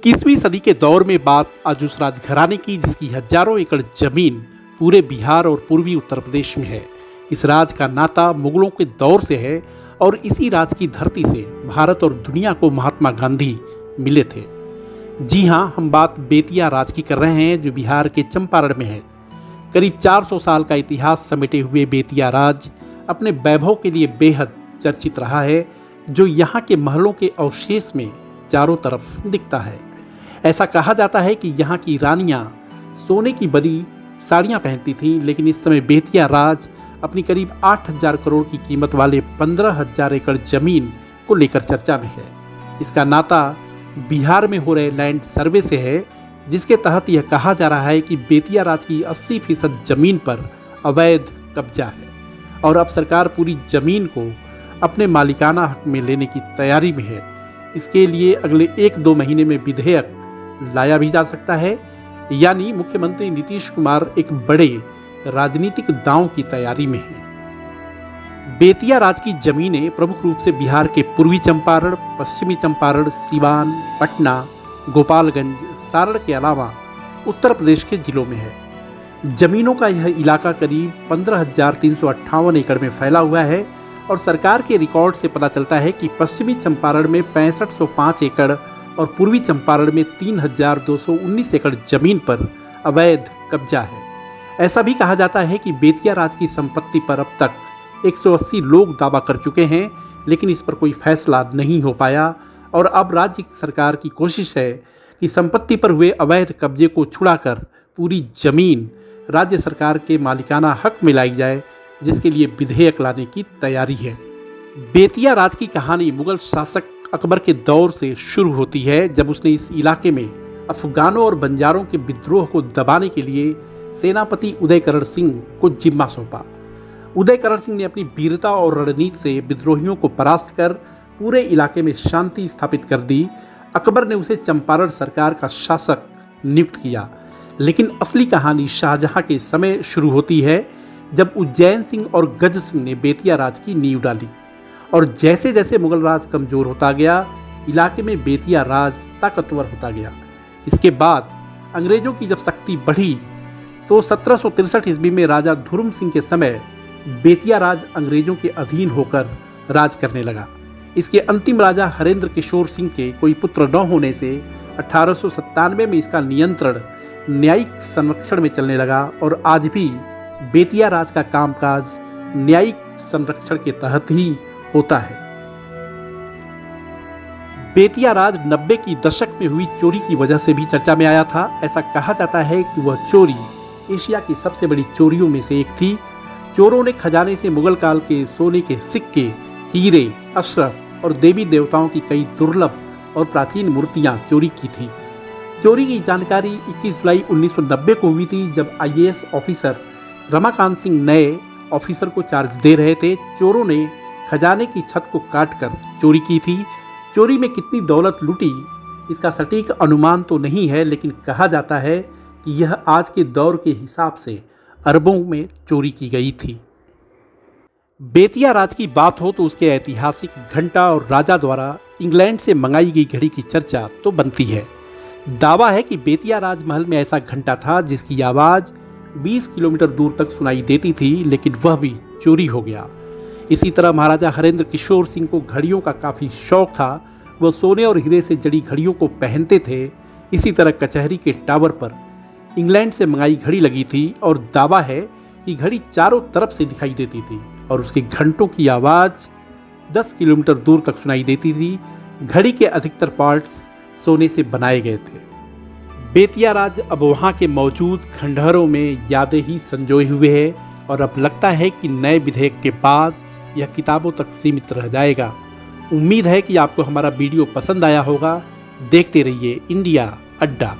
21वीं सदी के दौर में बात आज उस राजघराने की जिसकी हजारों एकड़ जमीन पूरे बिहार और पूर्वी उत्तर प्रदेश में है। इस राज का नाता मुगलों के दौर से है और इसी राज की धरती से भारत और दुनिया को महात्मा गांधी मिले थे। जी हाँ, हम बात बेतिया राज की कर रहे हैं जो बिहार के चंपारण में है। करीब 400 साल का इतिहास समेटे हुए बेतिया राज अपने वैभव के लिए बेहद चर्चित रहा है, जो यहाँ के महलों के अवशेष में चारों तरफ दिखता है। ऐसा कहा जाता है कि यहाँ की रानियाँ सोने की बनी साड़ियाँ पहनती थीं, लेकिन इस समय बेतिया राज अपनी करीब 8,000 करोड़ की कीमत वाले 15,000 एकड़ जमीन को लेकर चर्चा में है। इसका नाता बिहार में हो रहे लैंड सर्वे से है, जिसके तहत यह कहा जा रहा है कि बेतिया राज की 80% जमीन पर अवैध कब्जा है और अब सरकार पूरी जमीन को अपने मालिकाना हक में लेने की तैयारी में है। इसके लिए अगले 1-2 महीने में विधेयक लाया भी जा सकता है, यानी मुख्यमंत्री नीतीश कुमार एक बड़े राजनीतिक दांव की तैयारी में हैं। बेतिया राज की जमीनें प्रमुख रूप से बिहार के पूर्वी चंपारण, पश्चिमी चंपारण, सिवान, पटना, गोपालगंज, सारण के अलावा उत्तर प्रदेश के जिलों में है। जमीनों का यह इलाका करीब 15,358 एकड़ में फैला हुआ है और सरकार के रिकॉर्ड से पता चलता है कि पश्चिमी चंपारण में 6505 एकड़ और पूर्वी चंपारण में 3,219 एकड़ जमीन पर अवैध कब्जा है। ऐसा भी कहा जाता है कि बेतिया राज की संपत्ति पर अब तक 180 लोग दावा कर चुके हैं, लेकिन इस पर कोई फैसला नहीं हो पाया और अब राज्य सरकार की कोशिश है कि संपत्ति पर हुए अवैध कब्जे को छुड़ाकर पूरी जमीन राज्य सरकार के मालिकाना हक में लाई जाए, जिसके लिए विधेयक लाने की तैयारी है। बेतिया राज की कहानी मुगल शासक अकबर के दौर से शुरू होती है, जब उसने इस इलाके में अफगानों और बंजारों के विद्रोह को दबाने के लिए सेनापति उदयकरण सिंह को जिम्मा सौंपा। उदयकरण सिंह ने अपनी वीरता और रणनीति से विद्रोहियों को परास्त कर पूरे इलाके में शांति स्थापित कर दी। अकबर ने उसे चंपारण सरकार का शासक नियुक्त किया, लेकिन असली कहानी शाहजहां के समय शुरू होती है, जब उज्जैन सिंह और गज सिंह ने बेतिया राज की नींव डाली और जैसे जैसे मुगल राज कमजोर होता गया, इलाके में बेतिया राज ताकतवर होता गया। इसके बाद अंग्रेजों की जब शक्ति बढ़ी तो 1763 ईस्वी में राजा धुर्म सिंह के समय बेतिया राज अंग्रेजों के अधीन होकर राज करने लगा। इसके अंतिम राजा हरेंद्र किशोर सिंह के कोई पुत्र न होने से 1897 में इसका नियंत्रण न्यायिक संरक्षण में चलने लगा और आज भी बेतिया राज का कामकाज न्यायिक संरक्षण के तहत ही होता है। बेतिया राज 90 की दशक में हुई चोरी की वजह से भी चर्चा में आया था। ऐसा कहा जाता है कि वह चोरी एशिया की सबसे बड़ी चोरियों में से एक थी। चोरों ने खजाने से मुगल काल के सोने के सिक्के, हीरे, अशरफ और देवी देवताओं की कई दुर्लभ और प्राचीन मूर्तियां चोरी की थी। चोरी की जानकारी 21 जुलाई 1990 को हुई थी, जब IAS ऑफिसर रमाकांत सिंह नए ऑफिसर को चार्ज दे रहे थे। चोरों ने खजाने की छत को काटकर चोरी की थी। चोरी में कितनी दौलत लूटी इसका सटीक अनुमान तो नहीं है, लेकिन कहा जाता है कि यह आज के दौर के हिसाब से अरबों में चोरी की गई थी। बेतिया राज की बात हो तो उसके ऐतिहासिक घंटा और राजा द्वारा इंग्लैंड से मंगाई गई घड़ी की चर्चा तो बनती है। दावा है कि बेतिया राजमहल में ऐसा घंटा था जिसकी आवाज़ 20 किलोमीटर दूर तक सुनाई देती थी, लेकिन वह भी चोरी हो गया। इसी तरह महाराजा हरेंद्र किशोर सिंह को घड़ियों का काफ़ी शौक था। वह सोने और हीरे से जड़ी घड़ियों को पहनते थे। इसी तरह कचहरी के टावर पर इंग्लैंड से मंगाई घड़ी लगी थी और दावा है कि घड़ी चारों तरफ से दिखाई देती थी और उसके घंटों की आवाज़ 10 किलोमीटर दूर तक सुनाई देती थी। घड़ी के अधिकतर पार्ट्स सोने से बनाए गए थे। बेतिया राज अब वहाँ के मौजूद खंडहरों में यादें ही संजोए हुए है और अब लगता है कि नए विधेयक के बाद यह किताबों तक सीमित रह जाएगा। उम्मीद है कि आपको हमारा वीडियो पसंद आया होगा। देखते रहिए इंडिया अड्डा।